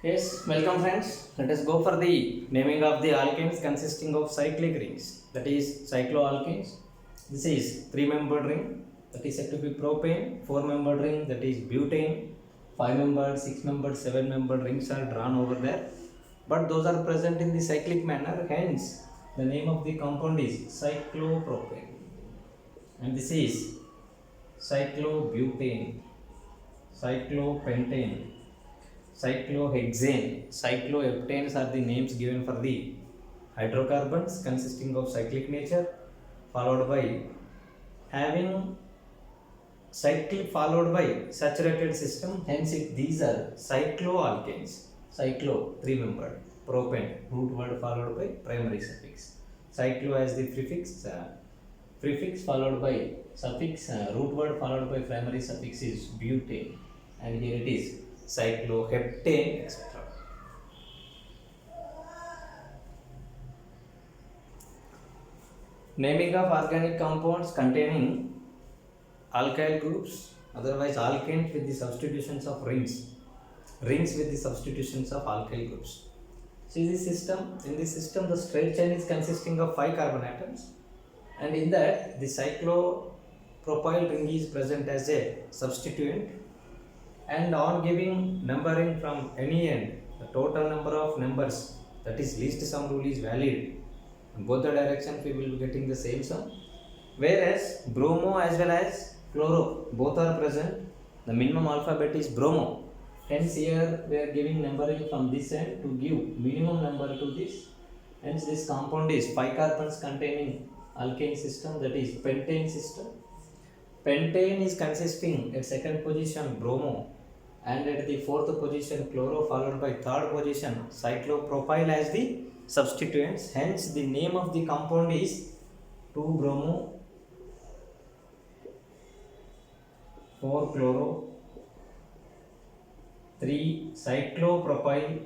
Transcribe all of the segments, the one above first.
Yes, welcome friends. Let us go for the naming of the alkanes consisting of cyclic rings, that is cycloalkanes. This is three-membered ring, that is said to be propane. Four-membered ring, that is butane. Five-membered, six-membered, seven-membered rings are drawn over there, but those are present in the cyclic manner. Hence, the name of the compound is cyclopropane, and this is cyclobutane, cyclopentane, cyclohexane, cycloheptanes are the names given for the hydrocarbons consisting of cyclic nature, followed by having cycle followed by saturated system. Hence, these are cycloalkanes. Cyclo, three-membered, propane, root word followed by primary suffix. Cyclo as the prefix followed by suffix, root word followed by primary suffix is butane, and here it is cycloheptane, etc. Naming of organic compounds containing alkyl groups, otherwise alkanes with the substitutions of rings with the substitutions of alkyl groups. See this system. In this system, the straight chain is consisting of 5 carbon atoms, and in that the cyclopropyl ring is present as a substituent. And on giving numbering from any end, the total number of numbers, that is least sum rule, is valid. In both the directions we will be getting the same sum. Whereas bromo as well as chloro both are present, the minimum alphabet is bromo. Hence here we are giving numbering from this end to give minimum number to this. Hence this compound is 5 carbons containing alkane system, that is pentane system. Pentane is consisting at second position bromo, and at the fourth position chloro, followed by third position cyclopropyl as the substituents. Hence the name of the compound is 2 bromo 4 chloro 3 cyclopropyl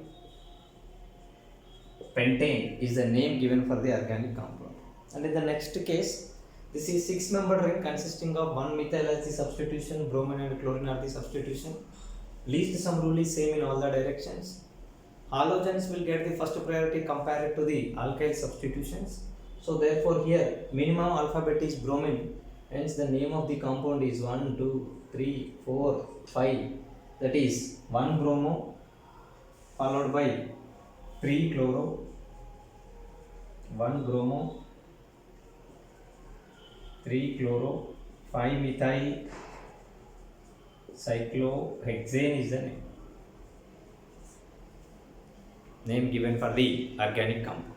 pentane is the name given for the organic compound. And in the next case, this is 6-membered ring consisting of 1 methyl as the substitution, bromine and chlorine are the substitution. Least sum rule is same in all the directions. Halogens will get the first priority compared to the alkyl substitutions. So therefore here minimum alphabet is bromine. Hence the name of the compound is 1, 2, 3, 4, 5. That is 1 bromo followed by 3 chloro, 1 bromo, 3 chloro, 5 methyl cyclohexane is the name given for the organic compound.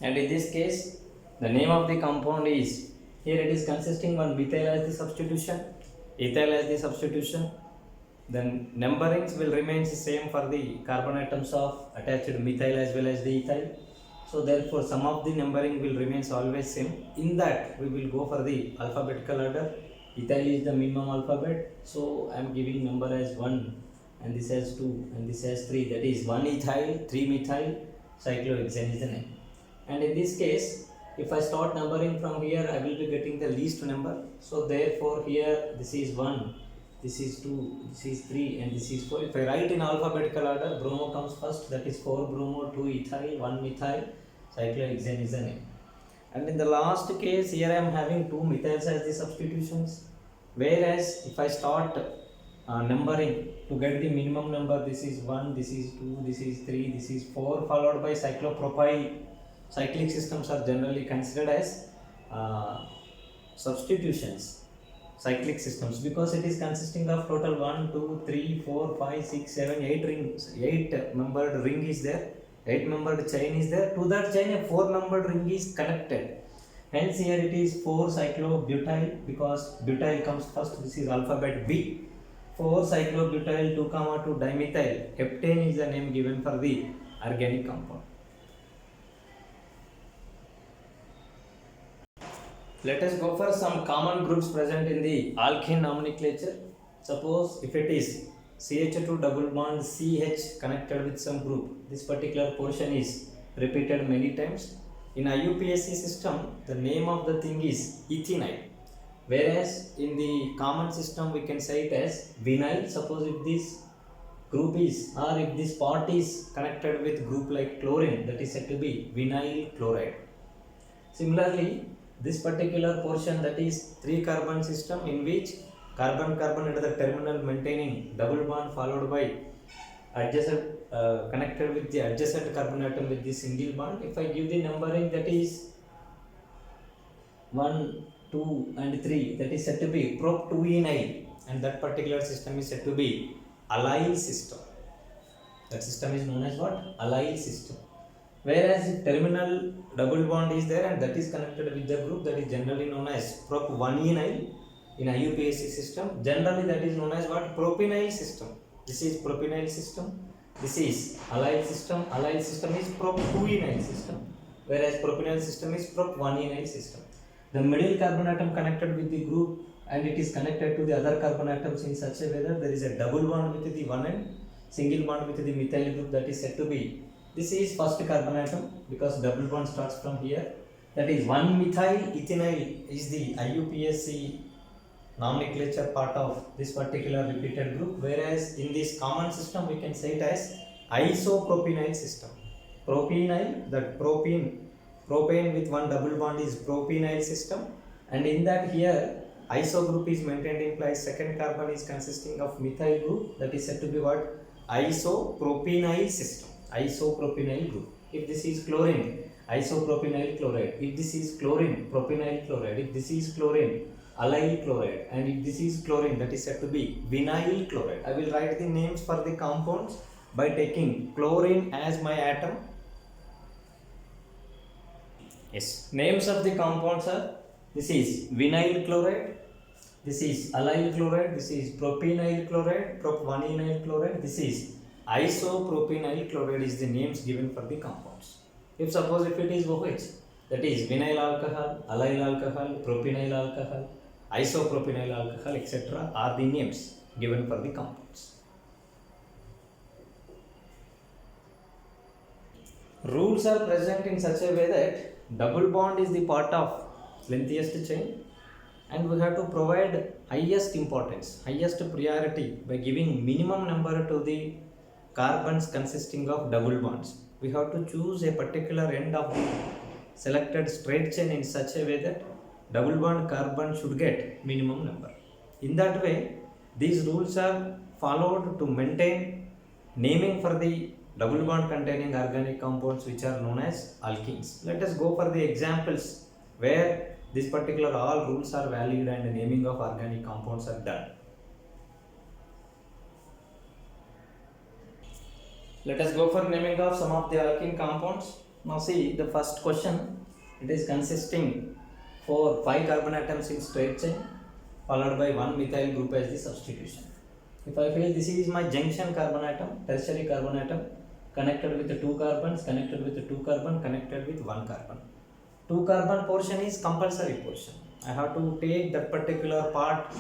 And in this case, the name of the compound is, here it is consisting one methyl as the substitution, ethyl as the substitution. Then numberings will remain the same for the carbon atoms of attached methyl as well as the ethyl. So therefore some of the numbering will remain always same. In that we will go for the alphabetical order. Ethyl is the minimum alphabet, so I am giving number as 1, and this as 2, and this as 3. That is 1 ethyl, 3 methyl, cyclohexane is the name. And in this case, if I start numbering from here, I will be getting the least number. So therefore here this is 1, this is 2, this is 3, and this is 4. If I write in alphabetical order, bromo comes first, that is 4 bromo, 2 ethyl, 1 methyl, cyclohexane is the name. And in the last case, here I am having 2 methyls as the substitutions. Whereas if I start numbering to get the minimum number, this is 1, this is 2, this is 3, this is 4, followed by cyclopropyl. Cyclic systems are generally considered as substitutions, cyclic systems, because it is consisting of total 1, 2, 3, 4, 5, 6, 7, 8 rings. 8-membered ring is there, 8-membered chain is there. To that chain a 4-membered ring is connected. Hence here it is 4 cyclobutyl, because butyl comes first. This is alphabet B. 4 cyclobutyl 2, 2 dimethyl heptane is the name given for the organic compound. Let us go for some common groups present in the alkene nomenclature. Suppose if it is CH2 double bond CH connected with some group, this particular portion is repeated many times. In IUPAC system, the name of the thing is ethenide. Whereas in the common system we can say it as vinyl. Suppose if this group is, or if this part is connected with group like chlorine, that is said to be vinyl chloride. Similarly, this particular portion, that is 3 carbon system, in which carbon at the terminal maintaining double bond followed by adjacent connected with the adjacent carbon atom with the single bond. If I give the numbering, that is 1, 2 and 3, that is said to be prop-2enyl, and that particular system is said to be allyl system. That system is known as what? Allyl system. Whereas if terminal double bond is there and that is connected with the group, that is generally known as prop-1enyl in IUPAC system. Generally that is known as what? Propenyl system. This is propenyl system. This is allyl system. Allyl system is prop-2enyl system, whereas propenyl system is prop-1enyl system. The middle carbon atom connected with the group and it is connected to the other carbon atoms in such a way that there is a double bond with the one end, single bond with the methyl group, that is said to be, this is first carbon atom because double bond starts from here. That is 1-methyl ethanyl is the IUPAC nomenclature part of this particular repeated group, whereas in this common system we can say it as isopropenyl system. Propenyl, that propane with one double bond is propenyl system, and in that here iso group is maintained, implies second carbon is consisting of methyl group, that is said to be what? Isopropenyl system. Isopropenyl group. If this is chlorine, isopropenyl chloride. If this is chlorine, propenyl chloride. If this is chlorine, allyl chloride. And if this is chlorine, that is said to be vinyl chloride. I will write the names for the compounds by taking chlorine as my atom. Yes, names of the compounds are, this is vinyl chloride, this is allyl chloride, this is propenyl chloride, prop-1enyl chloride, this is isopropenyl chloride is the names given for the compounds. If suppose if it is OH, that is vinyl alcohol, allyl alcohol, propenyl alcohol, isopropenyl alcohol, etc. are the names given for the compounds. Rules are present in such a way that double bond is the part of lengthiest chain, and we have to provide highest importance, highest priority by giving minimum number to the carbons consisting of double bonds. We have to choose a particular end of the selected straight chain in such a way that double bond carbon should get minimum number. In that way, these rules are followed to maintain naming for the double bond containing organic compounds which are known as alkenes. Let us go for the examples where this particular all rules are valid and naming of organic compounds are done. Let us go for naming of some of the alkene compounds. Now see the first question. It is consisting for 5 carbon atoms in straight chain followed by 1 methyl group as the substitution. If I feel this is my junction carbon atom, tertiary carbon atom, connected with the 2 carbons, connected with the 2 carbon, connected with 1 carbon. 2 carbon portion is compulsory portion. I have to take that particular part,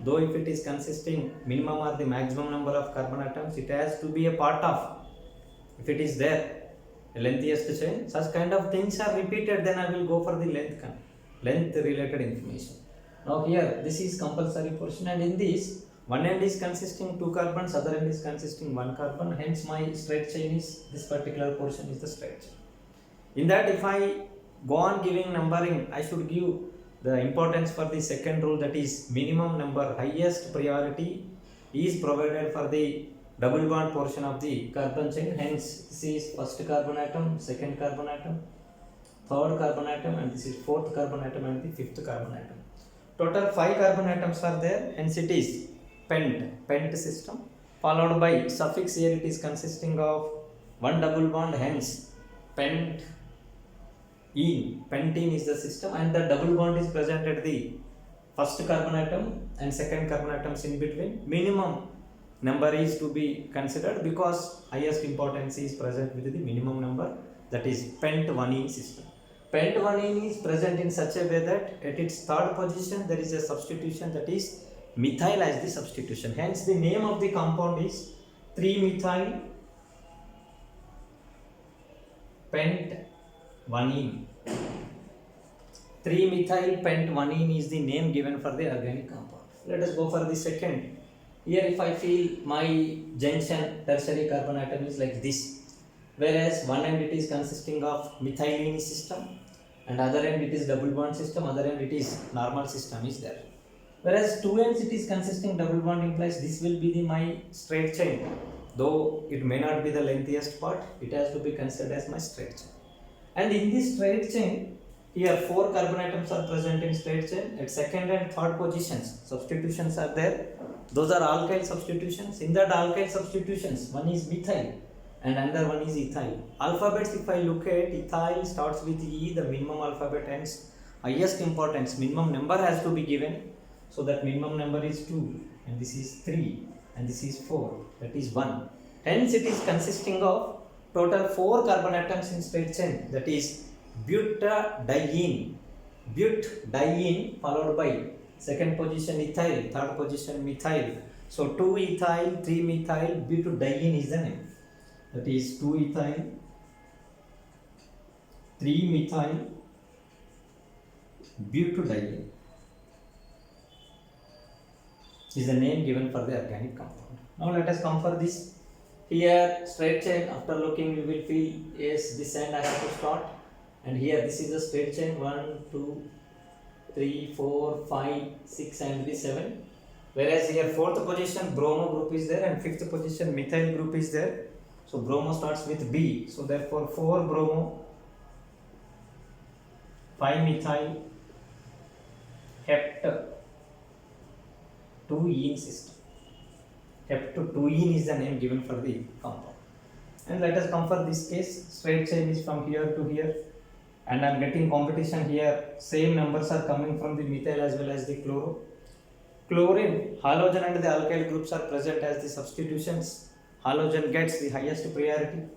though if it is consisting minimum or the maximum number of carbon atoms, it has to be a part of. If it is there, the lengthiest chain, such kind of things are repeated, then I will go for the length related information. Now here, this is compulsory portion, and in this, one end is consisting 2 carbons, other end is consisting 1 carbon, hence my straight chain is, this particular portion is the straight chain. In that, if I go on giving numbering, I should give the importance for the second rule, that is minimum number, highest priority is provided for the double bond portion of the carbon chain. Hence, this is first carbon atom, second carbon atom, third carbon atom, and this is fourth carbon atom and the fifth carbon atom. Total 5 carbon atoms are there, hence it is pent system, followed by suffix here it is consisting of 1 double bond, hence pentene is the system, and the double bond is present at the first carbon atom and second carbon atoms in between. Minimum number is to be considered because highest importance is present with the minimum number, that is pent-1ene system. Pent-1ene is present in such a way that at its third position there is a substitution, that is methyl as the substitution. Hence the name of the compound is 3-methyl pent-1ene. 3-methyl pent 1-ene is the name given for the organic compound. Let us go for the second. Here if I feel my junction tertiary carbon atom is like this, whereas one end it is consisting of methylene system and other end it is double bond system, other end it is normal system is there. Whereas two ends it is consisting double bond implies this will be the my straight chain. Though it may not be the lengthiest part, it has to be considered as my straight chain. And in this straight chain, here 4 carbon atoms are present in straight chain. At second and third positions, substitutions are there. Those are alkyl substitutions. In that alkyl substitutions, one is methyl and another one is ethyl. Alphabets, if I look at, ethyl starts with E, the minimum alphabet ends highest importance. Minimum number has to be given. So that minimum number is 2 and this is 3 and this is 4, that is 1. Hence it is consisting of total 4 carbon atoms in straight chain, that is butadiene. Butadiene followed by second position ethyl, third position methyl. So 2 ethyl, 3 methyl, butadiene is the name. That is 2 ethyl, 3 methyl, butadiene is the name given for the organic compound. Now let us come for this. Here straight chain, after looking you will feel yes, this end I have to start, and here this is a straight chain 1, 2, 3, 4, 5, 6 and this 7. Whereas here fourth position bromo group is there and fifth position methyl group is there. So bromo starts with B. So therefore 4 bromo, 5 methyl, hept 2-ene system. Hept 2-ene is the name given for the compound. And let us come for this case. Straight chain is from here to here, and I am getting competition here. Same numbers are coming from the methyl as well as the chloro. Chlorine, halogen and the alkyl groups are present as the substitutions. Halogen gets the highest priority.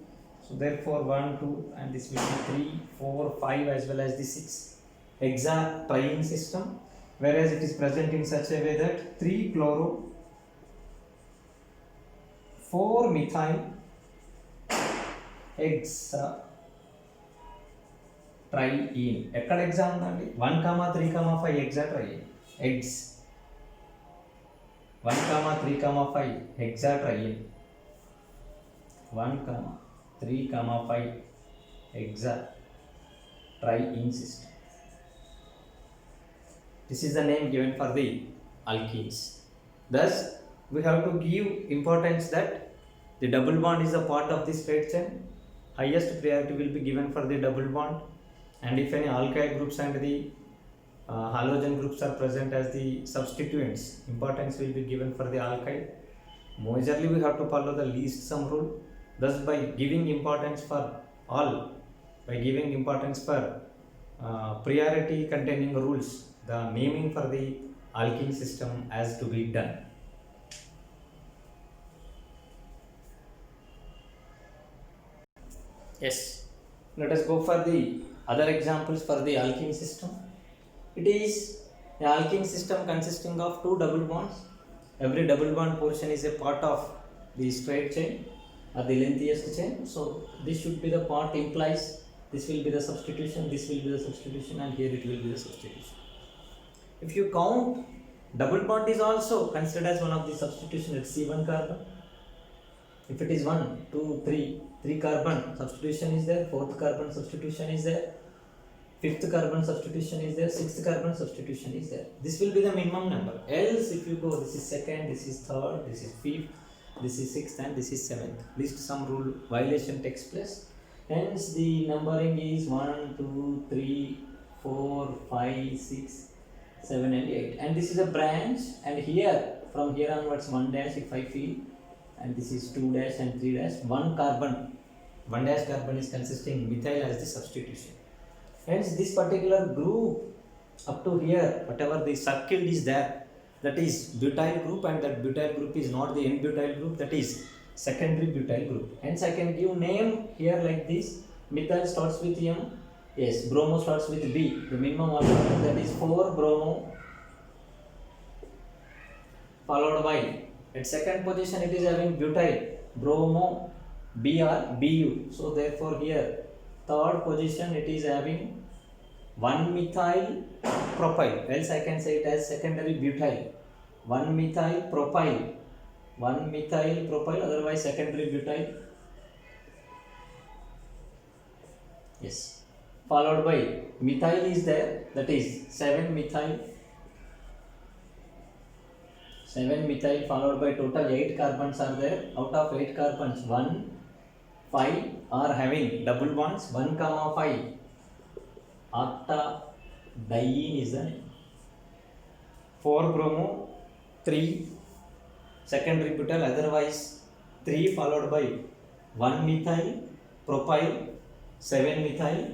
So therefore 1, 2 and this will be 3, 4, 5 as well as the 6. Hexatriene system. Whereas it is present in such a way that 3 chloro, 4 methyl, hexatriene. ఎక్కడ exam ఉందండి 1, 3, 5 hexatriene. Eggs 1, 3, 5 hexatriene. 1, 3, 5 hexatriene system. This is the name given for the alkenes. Thus, we have to give importance that the double bond is a part of the straight chain. Highest priority will be given for the double bond, and if any alkyl groups and the halogen groups are present as the substituents, importance will be given for the alkyl. Majorly we have to follow the least sum rule. Thus, by giving importance for all, by giving importance for priority containing rules, the naming for the alkene system has to be done. Yes, let us go for the other examples for the alkene system. It is the alkene system consisting of 2 double bonds. Every double bond portion is a part of the straight chain or the lengthiest chain. So this should be the part implies this will be the substitution, this will be the substitution, and here it will be the substitution. If you count, double bond is also considered as one of the substitution. Let's see 1 carbon. If it is 1, 2, 3 carbon substitution is there, 4th carbon substitution is there, 5th carbon substitution is there, 6th carbon substitution is there. This will be the minimum number. Else if you go, this is 2nd, this is 3rd, this is 5th, this is 6th and this is 7th. Least some rule violation takes place. Hence the numbering is 1, 2, 3, 4, 5, 6, 7 and 8. And this is a branch, and here from here onwards 1 dash if I feel, and this is 2 dash and 3 dash. 1 dash carbon is consisting methyl as the substitution. Hence this particular group up to here, whatever the circled is there, that is butyl group, and that butyl group is not the n-butyl group, that is secondary butyl group. Hence I can give name here like this. Methyl starts with M. Yes, bromo starts with B. The minimum alphabet, that is 4 bromo followed by, at second position it is having butyl, bromo, Br, Bu. So therefore here third position it is having 1-methyl propyl, else I can say it as secondary butyl. 1-methyl propyl, 1-methyl propyl, otherwise secondary butyl. Yes, followed by methyl is there, that is 7-methyl, 7-methyl, followed by total 8 carbons are there. Out of 8 carbons, 1, 5 are having double bonds. 1, 5 octadiene is the name. 4 bromo, 3 secondary butyl, otherwise 3 followed by 1-methyl propyl, 7-methyl,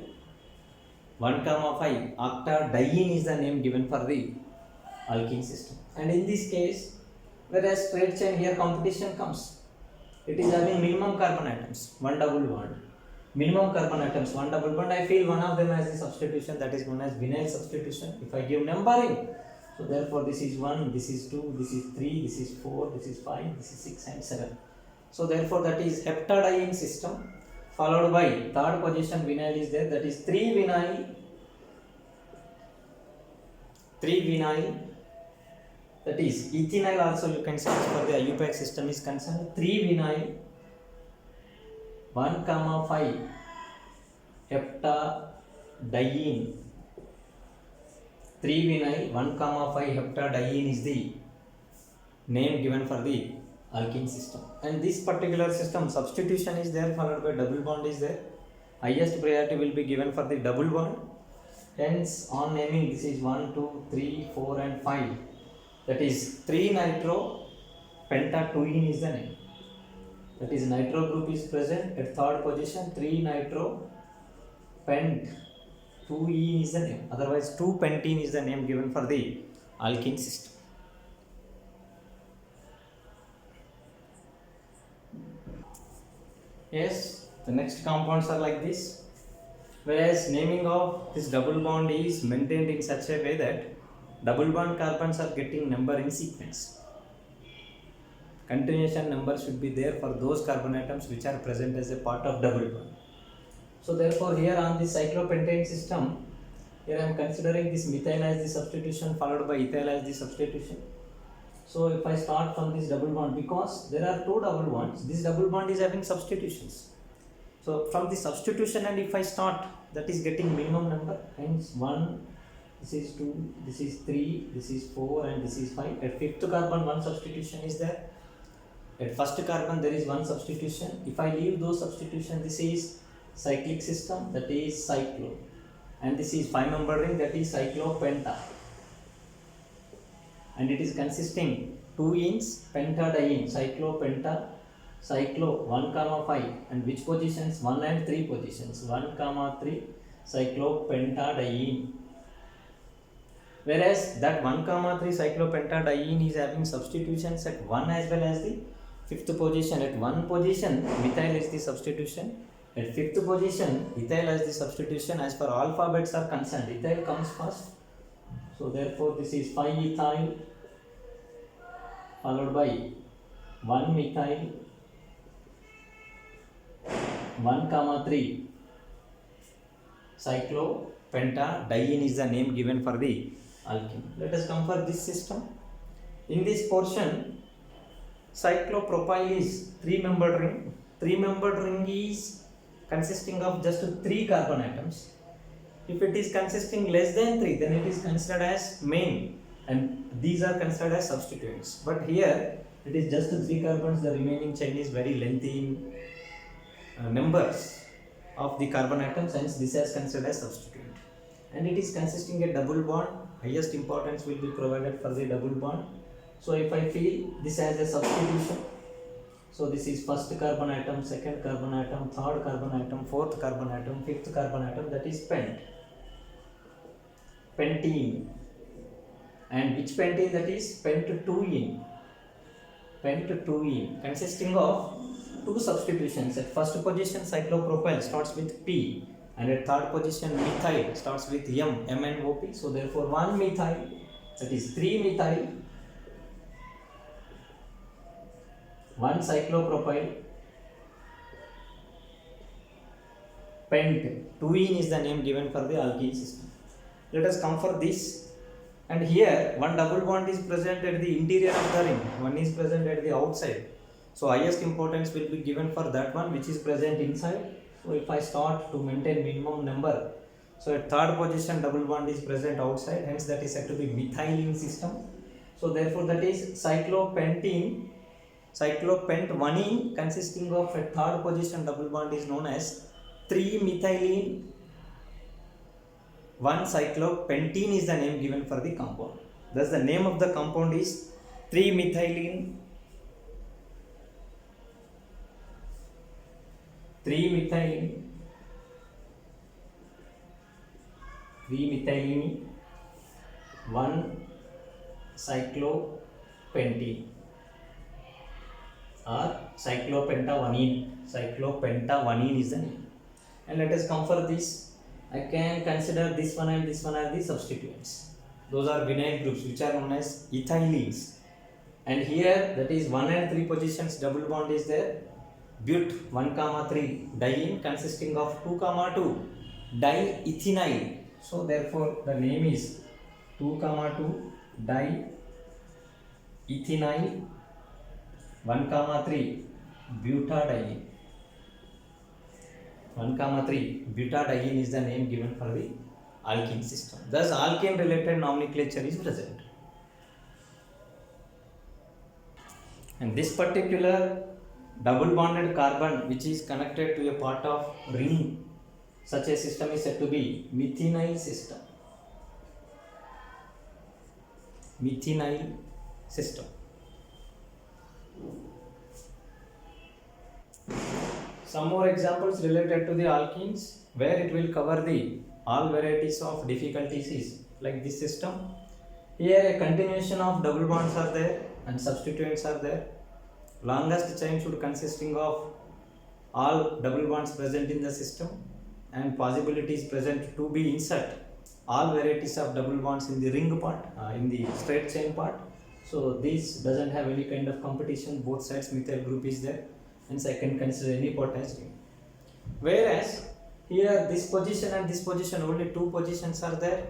1, 5 octadiene is the name given for the alkene system. And in this case, whereas straight chain, here competition comes. It is having minimum carbon atoms, 1 double bond. Minimum carbon atoms, 1 double bond. I feel one of them as the substitution, that is known as vinyl substitution. If I give numbering, so therefore this is 1, this is 2, this is 3, this is 4, this is 5, this is 6 and 7. So therefore that is heptadiene system, followed by third position vinyl is there, that is 3 vinyl, that is ethynyl also you can search for the IUPAC system is concerned. 3 vinyl, 1, 5 heptadiene, 3 vinyl, 1, 5 heptadiene is the name given for the alkene system. And this particular system, substitution is there, followed by double bond is there. Highest priority will be given for the double bond. Hence on naming, this is 1, 2, 3, 4 and 5, that is 3 nitro pentatoluene is the name. That is nitro group is present at third position, 3 nitro pentuene is the name, otherwise 2-pentene is the name given for the alkene system. Yes, the next compounds are like this. Whereas naming of this double bond is maintained in such a way that double bond carbons are getting number in sequence. Continuation number should be there for those carbon atoms which are present as a part of double bond. So therefore here on this cyclopentane system, here I am considering this methyl as the substitution, followed by ethyl as the substitution. So if I start from this double bond, because there are 2 double bonds, this double bond is having substitutions. So from the substitution, and if I start, that is getting minimum number, hence 1, this is 2, this is 3, this is 4 and this is 5. At 5th carbon 1 substitution is there. At 1st carbon there is 1 substitution. If I leave those substitution, this is cyclic system, that is cyclo, and this is 5-member ring, that is cyclopenta, and it is consisting 2 ins pentadiene, cyclopenta, cyclo 1, 5, and which positions? 1 and 3 positions, 1, 3 cyclopentadiene. Whereas that 1, 3 cyclopentadiene is having substitutions at 1 as well as the 5th position. At 1 position methyl is the substitution, at 5th position ethyl as the substitution. As per alphabets are concerned, ethyl comes first, so therefore this is 5-ethyl, followed by 1-methyl, 1, 3 cyclopentadiene is the name given for the alkene. Let us come for this system. In this portion, cyclopropyl is 3-membered ring. 3-membered ring is consisting of just 3 carbon atoms. If it is consisting less than 3, then it is considered as main, and these are considered as substituents. But here it is just 3 carbons, the remaining chain is very lengthy in numbers of the carbon atoms, hence this is considered as substituent. And it is consisting a double bond, highest importance will be provided for the double bond. So if I feel this as a substitution, so this is 1st carbon atom, 2nd carbon atom, 3rd carbon atom, 4th carbon atom, 5th carbon atom, that is pentene. And which pentene? That is pentatoluene, consisting of 2 substitutions. At 1st position cyclopropyl starts with P, and at 3rd position methyl starts with M, MnOP. So therefore 1-methyl, that is 3-methyl, 1 cyclopropyl, pentoluene is the name given for the alkene system. Let us come for this. And here one double bond is present at the interior of the ring, one is present at the outside. So highest importance will be given for that one which is present inside. So if I start to maintain minimum number, so at third position double bond is present outside, hence that is said to be methylene system. So therefore that is cyclopentene, cyclopent-1ene consisting of a third position double bond is known as 3-methylene 1-cyclopentene is the name given for the compound. Thus the name of the compound is 3-methylene 1-cyclopentene or cyclopenta-1ene is the name. And let us come for this. I can consider this one and this one are the substituents. Those are vinyl groups which are known as ethylenes. And here that is 1 and 3 positions double bond is there. But 1,3 diene consisting of 2,2 diethynyl. So therefore the name is 2,2 diethynyl 1,3 butadiene. 1,3 butadiene is the name given for the alkene system. Thus alkane related nomenclature is present. And this particular double bonded carbon which is connected to a part of ring, such a system is said to be methynyl system. Methynyl system. Some more examples related to the alkenes where it will cover the all varieties of difficulties is like this system. Here a continuation of double bonds are there and substituents are there. Longest chain should consisting of all double bonds present in the system and possibilities present to be insert all varieties of double bonds in the ring part, in the straight chain part. So this doesn't have any kind of competition, both sides methyl group is there, hence I can consider any potash ring. Whereas here this position and this position, only 2 positions are there.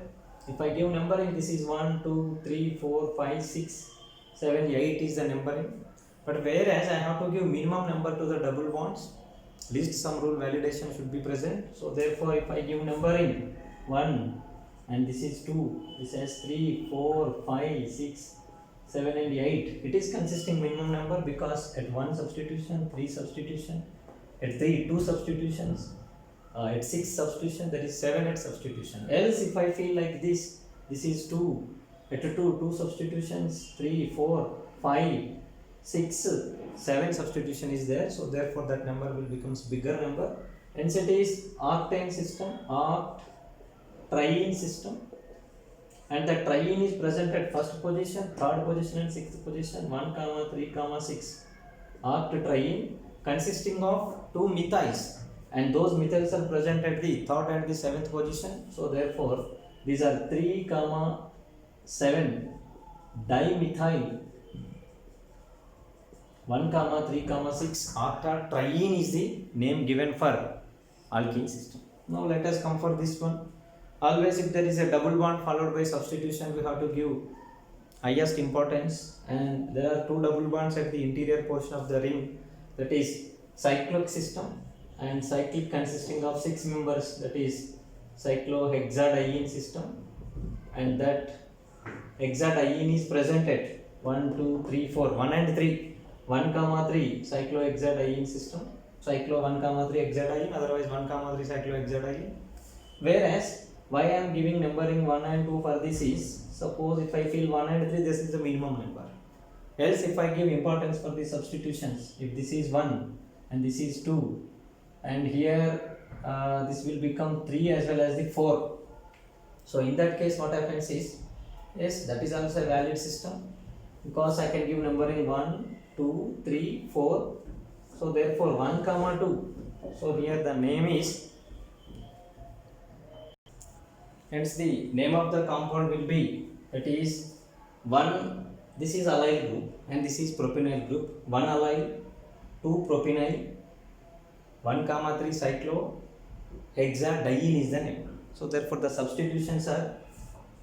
If I give numbering, this is 1, 2, 3, 4, 5, 6, 7, 8 is the numbering. But whereas I have to give minimum number to the double bonds, least sum rule validation should be present. So therefore if I give numbering 1 and this is 2, this has 3, 4, 5, 6, 7 and 8, it is consisting minimum number because at 1 substitution, 3 substitution, at 3 2 substitutions, at 6 substitution, that is 7 at substitution. Else if I feel like this is 2, at 2 substitutions, 3, 4, 5, 6, 7 substitution is there. So therefore that number will becomes bigger number. Hence it is octane system, octriene system. And the triene is present at first position, third position and sixth position, 1, 3, 6. Octriene consisting of 2 methyls, and those methyls are present at the third and the 7th position. So therefore these are 3, 7 dimethyl 1, 3, 6 octatriene is the name given for alkene system. Now let us come for this one. Always if there is a double bond followed by substitution, we have to give highest importance, and there are 2 double bonds at the interior portion of the ring, that is cyclic system, and cyclic consisting of 6 members, that is cyclohexadiene system, and that hexadiene is present at 1, 2, 3, 4, 1 and 3, 1, 3 cyclohexadiene system, cyclo 1, 3 hexadiene, otherwise 1, 3 cyclohexadiene. Whereas why I am giving numbering 1 and 2 for this is, suppose if I feel 1 and 3, this is the minimum number. Else if I give importance for the substitutions, if this is 1 and this is 2, and here this will become 3 as well as the 4. So in that case what happens is, yes, that is also a valid system because I can give numbering 1, 2, 3, 4. So therefore 1, 2. So here the name is, hence the name of the compound will be, that is 1, this is allyl group and this is propenyl group, 1 allyl, 2 propenyl, 1, 3 cyclohexadiene is the name. So therefore the substitutions are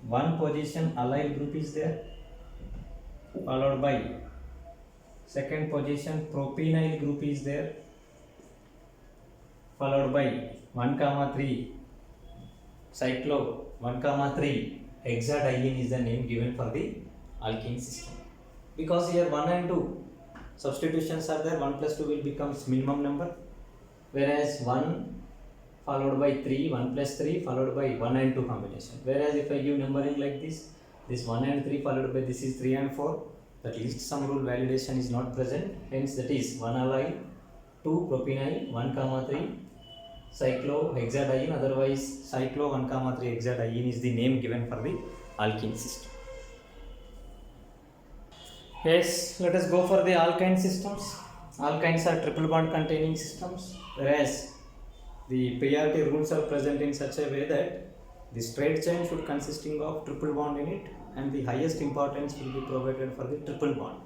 one position allyl group is there, followed by second position propenyl group is there, followed by 1 comma 3 cyclo 1 comma 3 hexadiene is the name given for the alkene system. Because here 1 and 2 substitutions are there, 1 plus 2 will becomes minimum number, whereas 1 followed by 3, 1 plus 3 followed by 1 and 2 combination. Whereas if I give numbering like this 1 and 3 followed by this is 3 and 4, that least sum rule validation is not present, hence that is 1 allyl, 2 propenyl, 1 comma 3 cyclohexadiene, otherwise cyclo 1 comma 3 hexadiene is the name given for the alkene system. Yes, let us go for the alkyne systems. Alkynes are triple bond containing systems, whereas the priority rules are present in such a way that the straight chain should consisting of triple bond in it, and the highest importance will be provided for the triple bond.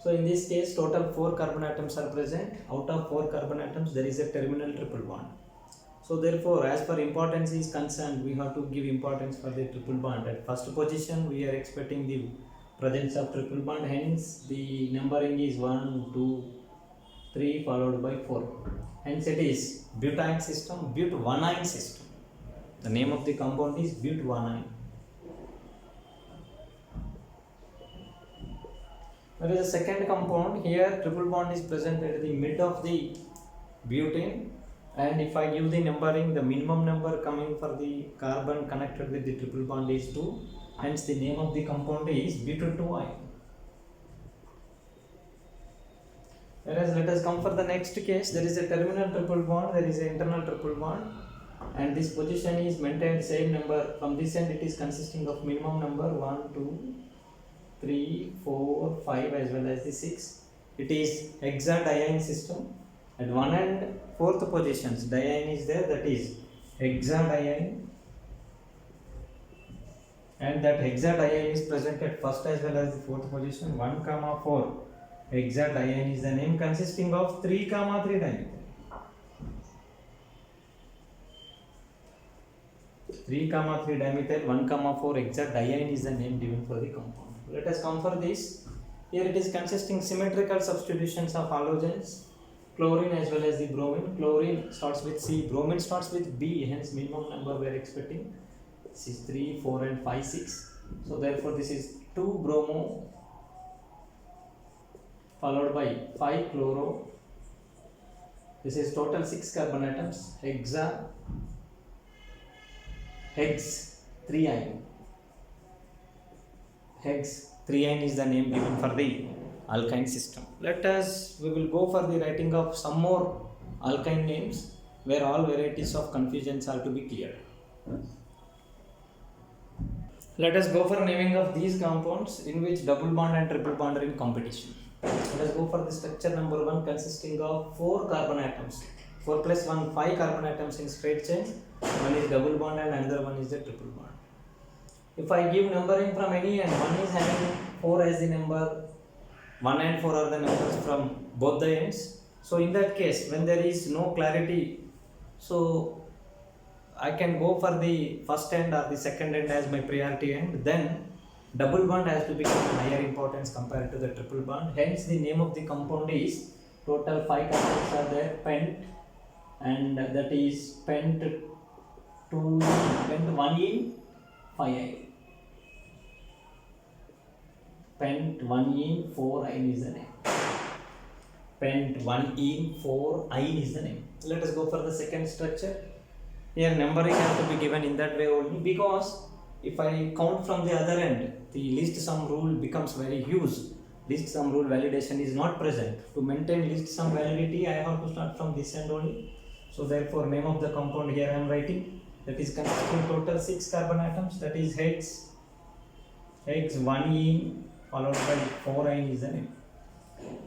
So in this case, total 4 carbon atoms are present. Out of 4 carbon atoms, there is a terminal triple bond. So therefore, as per importance is concerned, we have to give importance for the triple bond. At first position, we are expecting the presence of triple bond. Hence, the numbering is 1, 2, 3 followed by 4. Hence, it is butyne system, but-1-ine system. The name of the compound is but-1-ine. There is a second compound. Here triple bond is present at the mid of the butane, and if I give the numbering, the minimum number coming for the carbon connected with the triple bond is 2. Hence the name of the compound is but-2-ine. Whereas let us come for the next case. There is a terminal triple bond, there is an internal triple bond, and this position is maintained same number. From this end it is consisting of minimum number 1, 2, 3, 4, 5 as well as the 6. It is hexadiene system. At 1 and 4th positions diene is there, that is hexadiene, and that hexadiene is present at first as well as the 4th position. 1 comma 4 hexadiene is the name, consisting of 3 comma 3 dimethyl. 3 comma 3 dimethyl, 1 comma 4 hexadiene is the name given for the compound. Let us come for this. Here it is consisting symmetrical substitutions of halogens, chlorine as well as the bromine. Chlorine starts with C, bromine starts with B, hence minimum number we are expecting. This is 3, 4 and 5, 6. So therefore this is 2 bromo followed by 5 chloro. This is total 6 carbon atoms. Hex 3-ine. Hex 3-ine is the name given for the alkyne system. We will go for the writing of some more alkyne names, where all varieties of confusions are to be cleared. Let us go for naming of these compounds in which double bond and triple bond are in competition. Let us go for the structure number 1, consisting of 4 carbon atoms. 4 plus 1, 5 carbon atoms in straight chain. One is double bond and another one is the triple bond. If I give numbering from any end, one is having 4 as the number, 1 and 4 are the numbers from both the ends. So in that case, when there is no clarity, so I can go for the first end or the second end as my priority end. Then double bond has to become a higher importance compared to the triple bond. Hence the name of the compound is, total 5 compounds are there, pent, and that is pent 1-ene 5-ine. Pent 1-ene 4-ine is the name. Pent 1-ene 4-ine is the name. Let us go for the second structure. Here numbering has to be given in that way only, because if I count from the other end, the least sum rule becomes very huge. Least sum rule validation is not present. To maintain least sum validity, I have to start from this end only. So therefore name of the compound here I am writing, that is consisting total 6 carbon atoms, that is hex 1-ene followed by 4-ine is the name.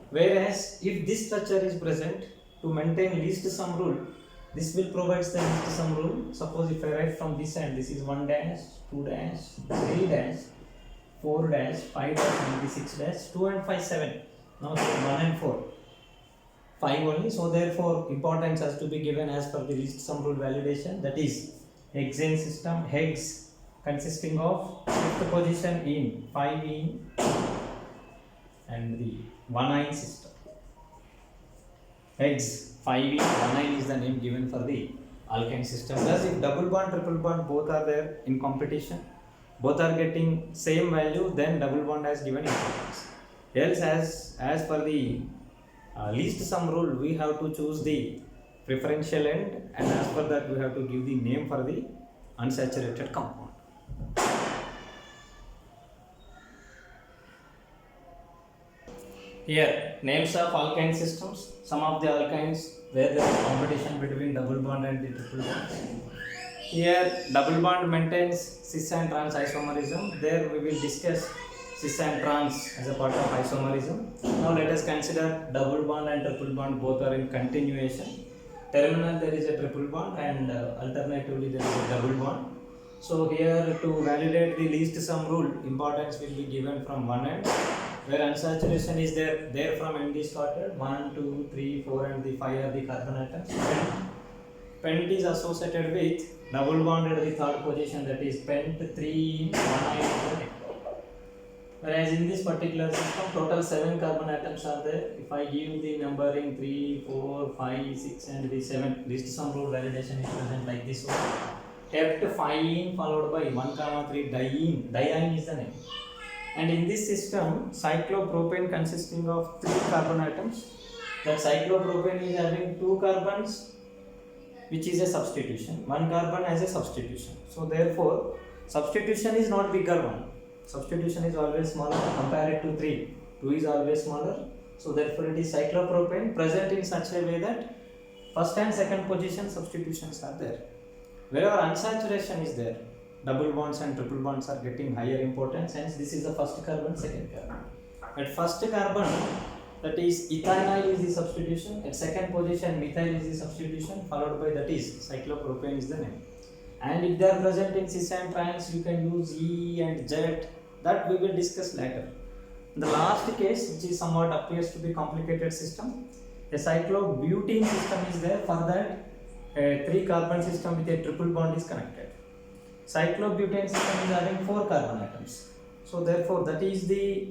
Whereas if this structure is present, to maintain least sum rule, this will provide the least sum rule. Suppose if I write from this end, this is 1 dash, 2 dash, 3 dash, 4 dash, 5 dash, and 6 dash, 2 and 5, 7. Now 1 and 4, 5 only. So therefore importance has to be given as per the least sum rule validation, that is hexane system, hex consisting of fifth position in 5-ene and the 1-ine system. Hence 5-ene 1-ine is the name given for the alkyne system. Thus if double bond triple bond both are there in competition, both are getting same value, then double bond has given importance. Else as per the least sum rule, we have to choose the preferential end, and as per that we have to give the name for the unsaturated compound. Here names of alkyne systems. Some of the alkynes where there is competition between double bond and the triple bond. Here double bond maintains cis and trans isomerism. There we will discuss cis and trans as a part of isomerism. Now let us consider double bond and triple bond both are in continuation. Terminal there is a triple bond and alternatively there is a double bond. So here to validate the least sum rule, importance will be given from one end, where unsaturation is there from end is started. 1, 2, 3, 4 and the 5 are the carbon atoms. Pent is associated with double bond at the third position, that is pent 3 in 1-ine. Whereas in this particular system total 7 carbon atoms are there. If I give the numbering 3, 4, 5, 6 and the 7, least sum rule validation is present like this one. Kept 5-ene followed by 1, 3 diene. Diene is the name. And in this system, cyclopropane consisting of 3 carbon atoms. That cyclopropane is having 2 carbons, which is a substitution. 1 carbon as a substitution. So therefore, substitution is not bigger one. Substitution is always smaller. Compare it to 3. 2 is always smaller. So therefore, it is cyclopropane present in such a way that first and second position substitutions are there. Wherever unsaturation is there, double bonds and triple bonds are getting higher importance. Hence, this is the first carbon, second carbon. At first carbon, that is ethynyl is the substitution. At second position, methyl is the substitution. Followed by that is cyclopropane is the name. And if they are present in cis and trans, you can use E and Z. That we will discuss later. In the last case, which is somewhat appears to be complicated system, a cyclobutene system is there. For that, a 3 carbon system with a triple bond is connected. Cyclobutane system is having 4 carbon atoms. So therefore, that is the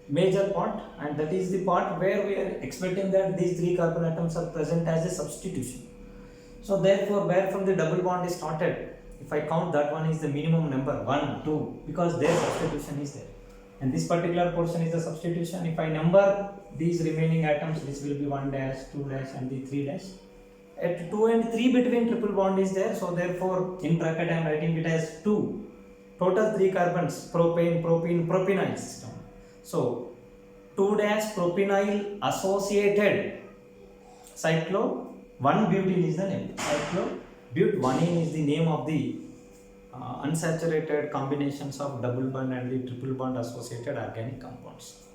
major part, and that is the part where we are expecting that these 3 carbon atoms are present as a substitution. So therefore, where from the double bond is started, if I count that one is the minimum number 1, 2, because their substitution is there. And this particular portion is the substitution. If I number these remaining atoms, this will be 1 dash, 2 dash and the 3 dash. At 2 and 3 between triple bond is there. So therefore, in bracket I am writing it as 2. Total 3 carbons, propane, propene, propenyl system. So 2 dash propenyl associated cyclo 1-butene is the name. Cyclo-but-1-ene is the name of the unsaturated combinations of double bond and the triple bond associated organic compounds.